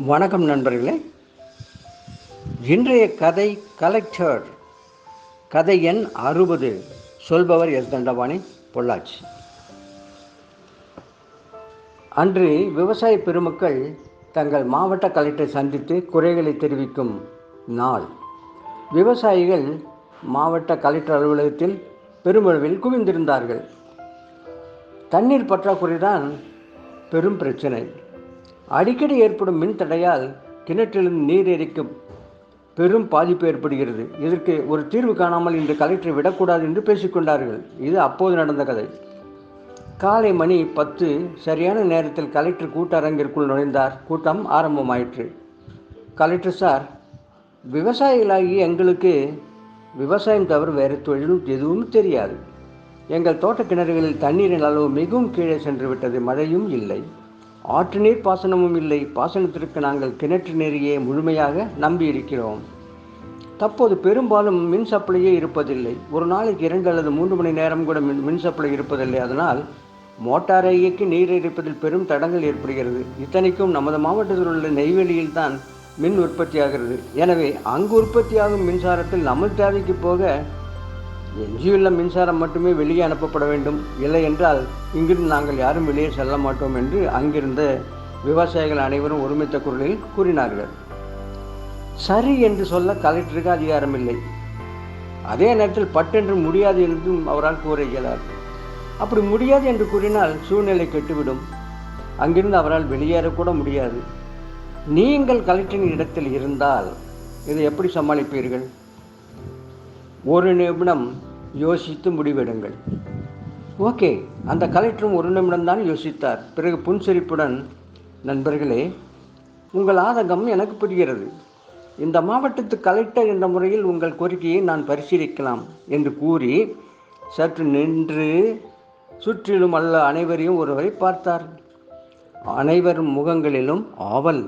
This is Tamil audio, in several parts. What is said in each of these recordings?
வணக்கம் நண்பர்களே. இன்றைய கதை கலெக்டர். கதை எண் 60. சொல்பவர் எஸ். தண்டபாணி, பொள்ளாச்சி. அன்று விவசாய பெருமக்கள் தங்கள் மாவட்ட கலெக்டரை சந்தித்து குறைகளை தெரிவிக்கும் நாள். விவசாயிகள் மாவட்ட கலெக்டர் அலுவலகத்தில் பெருமளவில் குவிந்திருந்தார்கள். தண்ணீர் பற்றாக்குறைதான் பெரும் பிரச்சனை. அடிக்கடி ஏற்படும் மின் தடையால் கிணற்றிலிருந்து நீர் எரிக்கும் பெரும் பாதிப்பு ஏற்படுகிறது. இதற்கு ஒரு தீர்வு காணாமல் இந்த கலெக்டரை விடக்கூடாது என்று பேசிக்கொண்டார்கள். இது அப்போது நடந்த கதை. காலை மணி 10 சரியான நேரத்தில் கலெக்டர் கூட்டரங்கிற்குள் நுழைந்தார். கூட்டம் ஆரம்பமாயிற்று. கலெக்டர் சார், விவசாயிகளாகி எங்களுக்கு விவசாயம் தவிர வேறு தொழிலும் எதுவும் தெரியாது. எங்கள் தோட்ட கிணறுகளில் தண்ணீரின் அளவு மிகவும் கீழே சென்று விட்டது. மழையும் இல்லை, ஆற்று நீர் பாசனமும் இல்லை. பாசனத்திற்கு நாங்கள் கிணற்று நீரையே முழுமையாக நம்பியிருக்கிறோம். தற்போது பெரும்பாலும் மின் சப்ளையே இருப்பதில்லை. ஒரு நாளைக்கு 2 அல்லது 3 மணி நேரம் கூட மின் சப்ளை இருப்பதில்லை. அதனால் மோட்டாரை இயக்கி நீர் இருப்பதில் பெரும் தடங்கள் ஏற்படுகிறது. இத்தனைக்கும் நமது மாவட்டத்தில் உள்ள நெய்வேலியில் தான் மின் உற்பத்தியாகிறது. எனவே அங்கு உற்பத்தியாகும் மின்சாரத்தில் நமது தேவைக்கு போக எஞ்சியுள்ள மின்சாரம் மட்டுமே வெளியே அனுப்பப்பட வேண்டும். இல்லை என்றால் இங்கிருந்து நாங்கள் யாரும் வெளியே செல்ல மாட்டோம் என்று அங்கிருந்த விவசாயிகள் அனைவரும் ஒருமித்த குரலில் கூறினார்கள். சரி என்று சொல்ல கலெக்டருக்கு அதிகாரம் இல்லை. அதே நேரத்தில் பட்டென்று முடியாது என்றும் அவரால் கூற இயலாது. அப்படி முடியாது என்று கூறினால் சூழ்நிலை கெட்டுவிடும். அங்கிருந்து அவரால் வெளியேறக்கூட முடியாது. நீங்கள் கலெக்டரின் இடத்தில் இருந்தால் இதை எப்படி சமாளிப்பீர்கள்? ஒரு நிமிடம் யோசித்து முடிவெடுங்கள். ஓகே. அந்த கலெக்டரும் ஒரு நிமிடம்தான் யோசித்தார். பிறகு புன்சிரிப்புடன், நண்பர்களே, உங்கள் ஆதங்கம் எனக்கு புரிகிறது. இந்த மாவட்டத்து கலெக்டர் என்ற முறையில் உங்கள் கோரிக்கையை நான் பரிசீலிக்கலாம் என்று கூறி சற்று நின்று சுற்றிலும் அல்ல அனைவரையும் ஒருவரை பார்த்தார். அனைவரும் முகங்களிலும் ஆவல்.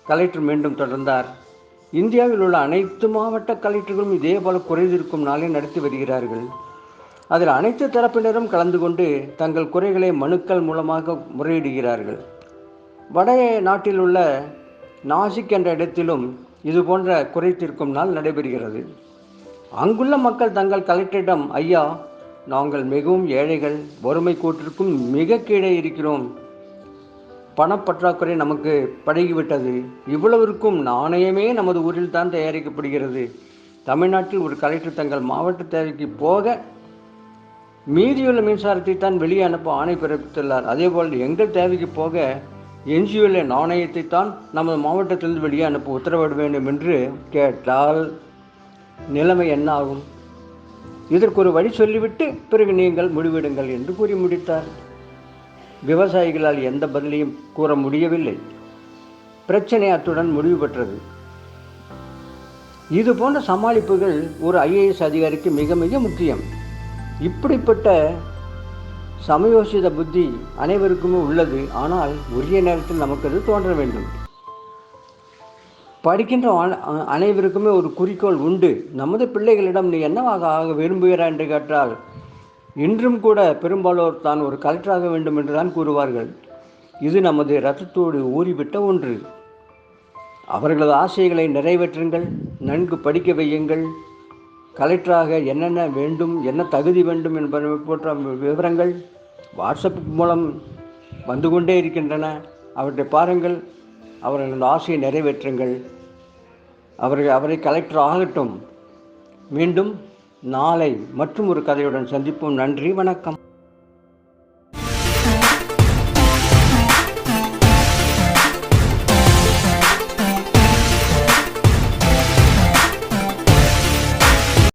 கலெக்டர் மீண்டும் தொடர்ந்தார். இந்தியாவில் உள்ள அனைத்து மாவட்ட கலெக்டர்களும் இதே போல குறைதீர்க்கும் நாளை நடத்தி வருகிறார்கள். அதில் அனைத்து தரப்பினரும் கலந்து கொண்டு தங்கள் குறைகளை மனுக்கள் மூலமாக முறையிடுகிறார்கள். வட நாட்டில் உள்ள நாசிக் என்ற இடத்திலும் இது போன்ற குறை தீர்க்கும் நாள் நடைபெறுகிறது. அங்குள்ள மக்கள் தங்கள் கலெக்டரிடம், ஐயா, நாங்கள் மிகவும் ஏழைகள், வறுமை கோட்டிற்கும் மிக கீழே இருக்கிறோம். பணப்பற்றாக்குறை நமக்கு பழகிவிட்டது. இவ்வளவிற்கும் நாணயமே நமது ஊரில் தான் தயாரிக்கப்படுகிறது. தமிழ்நாட்டில் ஒரு கலெக்டர் தங்கள் மாவட்ட தேவைக்கு போக மீதியுள்ள மின்சாரத்தை தான் வெளியே அனுப்ப ஆணை பிறப்பித்துள்ளார். அதேபோல் எங்கள் தேவைக்கு போக எஞ்சியுள்ள நாணயத்தை தான் நமது மாவட்டத்திலிருந்து வெளியே அனுப்ப உத்தரவிட வேண்டும் என்று கேட்டால் நிலைமை என்ன ஆகும்? இதற்கு ஒரு வழி சொல்லிவிட்டு பிறகு நீங்கள் முடிவெடுங்கள் என்று கூறி முடித்தார். விவசாயிகளால் எந்த பதிலையும் கூற முடியவில்லை. பிரச்சனை அத்துடன் முடிவு பெற்றது. இது போன்ற சமாளிப்புகள் ஒரு IAS அதிகாரிக்கு மிக மிக முக்கியம். இப்படிப்பட்ட சமயோசித புத்தி அனைவருக்குமே உள்ளது. ஆனால் உரிய நேரத்தில் நமக்கு அது தோன்ற வேண்டும். படிக்கின்ற அனைவருக்குமே ஒரு குறிக்கோள் உண்டு. நமது பிள்ளைகளிடம் நீ என்னவாக ஆக விரும்புகிறாய் என்று கேட்டால் இன்றும் கூட பெரும்பாலோர் தான் ஒரு கலெக்டராக வேண்டும் என்று தான் கூறுவார்கள். இது நமது இரத்தத்தோடு ஊறிவிட்ட ஒன்று. அவர்களது ஆசைகளை நிறைவேற்றுங்கள். நன்கு படிக்க வையுங்கள். கலெக்டராக என்னென்ன வேண்டும், என்ன தகுதி வேண்டும் என்பதை போன்ற விவரங்கள் வாட்ஸ்அப் மூலம் வந்து கொண்டே இருக்கின்றன. அவற்றை பாருங்கள். அவர்களது ஆசையை நிறைவேற்றுங்கள். அவரை கலெக்டர் ஆகட்டும். மீண்டும் நாளை மற்றும் ஒரு கதையுடன் சந்திப்போம். நன்றி, வணக்கம்.